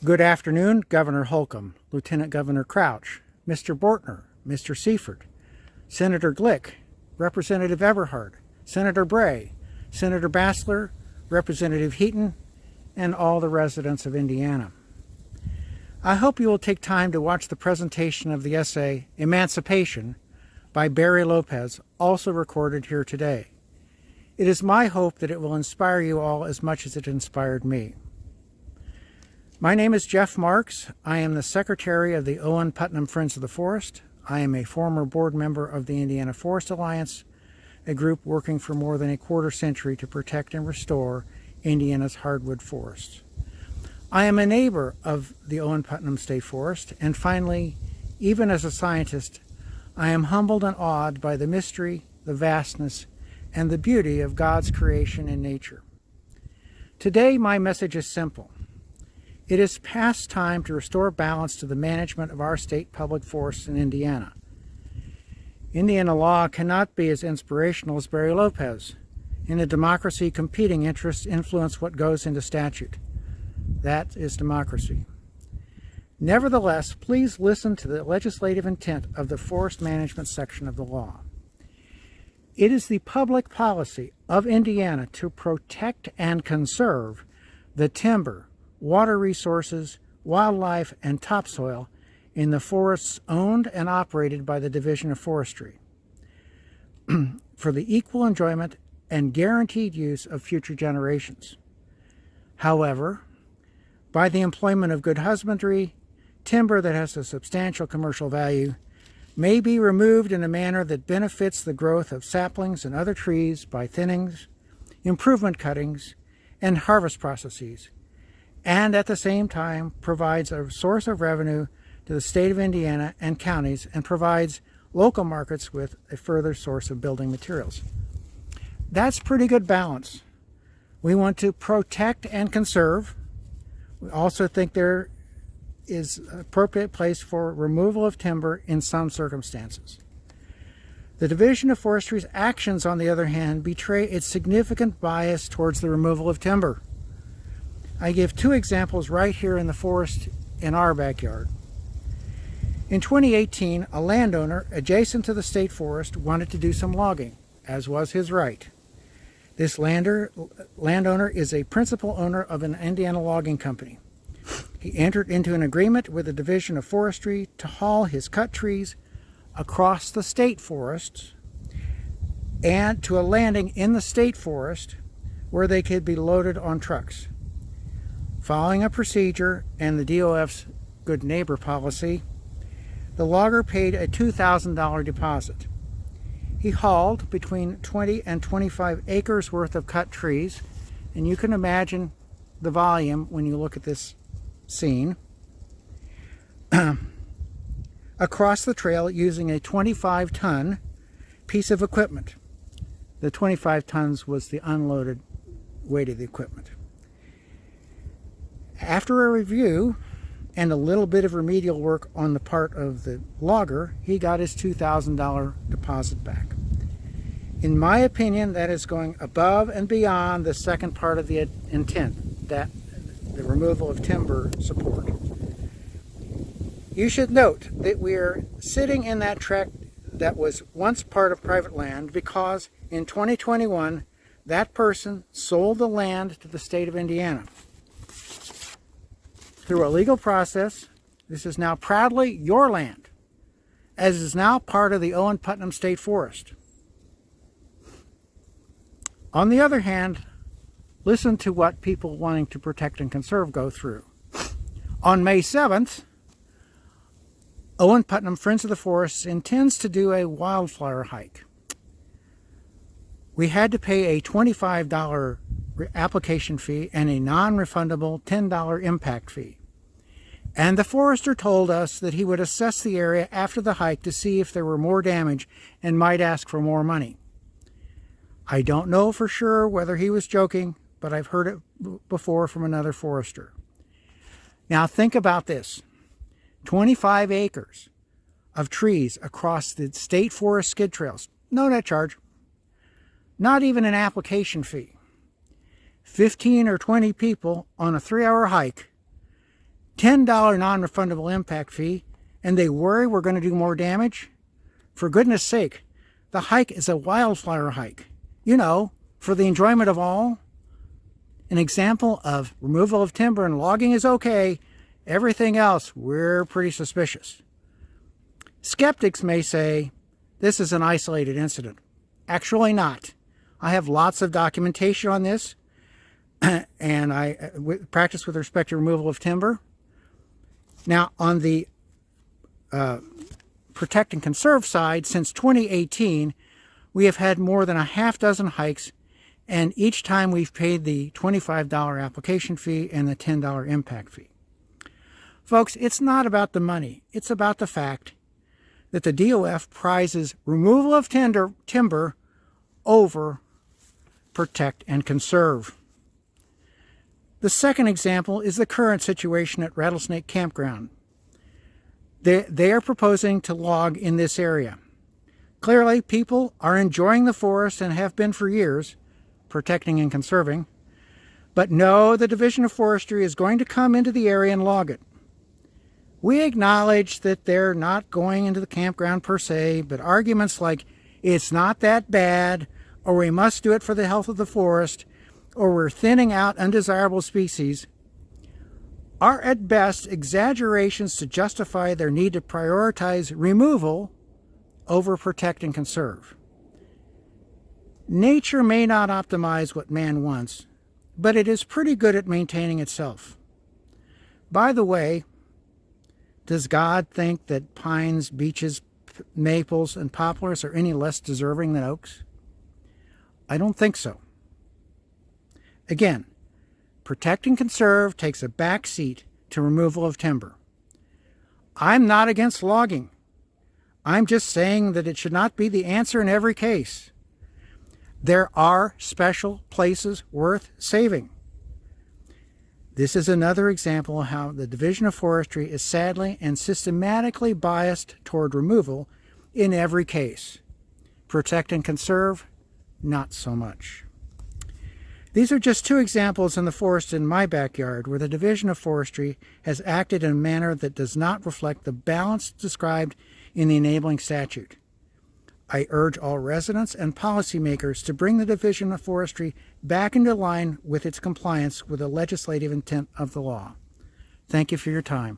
Good afternoon, Governor Holcomb, Lieutenant Governor Crouch, Mr. Bortner, Mr. Seifert, Senator Glick, Representative Everhart, Senator Bray, Senator Bassler, Representative Heaton, and all the residents of Indiana. I hope you will take time to watch the presentation of the essay Emancipation by Barry Lopez, also recorded here today. It is my hope that it will inspire you all as much as it inspired me. My name is Jeff Marks. I am the Secretary of the Owen Putnam Friends of the Forest. I am a former board member of the Indiana Forest Alliance, a group working for more than a quarter century to protect and restore Indiana's hardwood forests. I am a neighbor of the Owen Putnam State Forest, and finally, even as a scientist, I am humbled and awed by the mystery, the vastness, and the beauty of God's creation and nature. Today, my message is simple. It is past time to restore balance to the management of our state public forests in Indiana. Indiana law cannot be as inspirational as Barry Lopez. In a democracy, competing interests influence what goes into statute. That is democracy. Nevertheless, please listen to the legislative intent of the forest management section of the law. It is the public policy of Indiana to protect and conserve the timber, water resources, wildlife, and topsoil in the forests owned and operated by the Division of Forestry for the equal enjoyment and guaranteed use of future generations. However, by the employment of good husbandry, timber that has a substantial commercial value may be removed in a manner that benefits the growth of saplings and other trees by thinnings, improvement cuttings, and harvest processes, and at the same time provides a source of revenue to the state of Indiana and counties and provides local markets with a further source of building materials. That's pretty good balance. We want to protect and conserve. We also think there is an appropriate place for removal of timber in some circumstances. The Division of Forestry's actions, on the other hand, betray its significant bias towards the removal of timber. I give two examples right here in the forest in our backyard. In 2018, a landowner adjacent to the state forest wanted to do some logging, as was his right. This landowner is a principal owner of an Indiana logging company. He entered into an agreement with the Division of Forestry to haul his cut trees across the state forests and to a landing in the state forest where they could be loaded on trucks. Following a procedure and the DOF's good neighbor policy, the logger paid a $2,000 deposit. He hauled between 20 and 25 acres worth of cut trees, and you can imagine the volume when you look at this scene, across the trail using a 25-ton piece of equipment. The 25 tons was the unloaded weight of the equipment. After a review and a little bit of remedial work on the part of the logger, he got his $2,000 deposit back. In my opinion, that is going above and beyond the second part of the intent, that the removal of timber support. You should note that we are sitting in that tract that was once part of private land because in 2021, that person sold the land to the state of Indiana. Through a legal process, this is now proudly your land, as is now part of the Owen Putnam State Forest. On the other hand, listen to what people wanting to protect and conserve go through. On May 7th, Owen Putnam Friends of the Forest intends to do a wildflower hike. We had to pay a $25 application fee and a non-refundable $10 impact fee. And the forester told us that he would assess the area after the hike to see if there were more damage and might ask for more money. I don't know for sure whether he was joking, but I've heard it before from another forester. Now think about this. 25 acres of trees across the state forest skid trails. No net charge. Not even an application fee. 15 or 20 people on a 3-hour hike $10 non-refundable impact fee, and they worry we're going to do more damage? For goodness sake, the hike is a wildflower hike. You know, for the enjoyment of all. An example of removal of timber and logging is okay. Everything else, we're pretty suspicious. Skeptics may say, this is an isolated incident. Actually not. I have lots of documentation on this, and I practice with respect to removal of timber. Now, on the protect and conserve side, since 2018, we have had more than a half dozen hikes, and each time we've paid the $25 application fee and the $10 impact fee. Folks, it's not about the money. It's about the fact that the DOF prizes removal of timber over protect and conserve. The second example is the current situation at Rattlesnake Campground. They are proposing to log in this area. Clearly, people are enjoying the forest and have been for years, protecting and conserving. But no, the Division of Forestry is going to come into the area and log it. We acknowledge that they're not going into the campground per se, but arguments like, it's not that bad, or we must do it for the health of the forest, or we're thinning out undesirable species, are at best exaggerations to justify their need to prioritize removal over protect and conserve. Nature may not optimize what man wants, but it is pretty good at maintaining itself. By the way, does God think that pines, beeches, maples, and poplars are any less deserving than oaks? I don't think so. Again, protect and conserve takes a back seat to removal of timber. I'm not against logging. I'm just saying that it should not be the answer in every case. There are special places worth saving. This is another example of how the Division of Forestry is sadly and systematically biased toward removal in every case. Protect and conserve, not so much. These are just two examples in the forest in my backyard where the Division of Forestry has acted in a manner that does not reflect the balance described in the enabling statute. I urge all residents and policymakers to bring the Division of Forestry back into line with its compliance with the legislative intent of the law. Thank you for your time.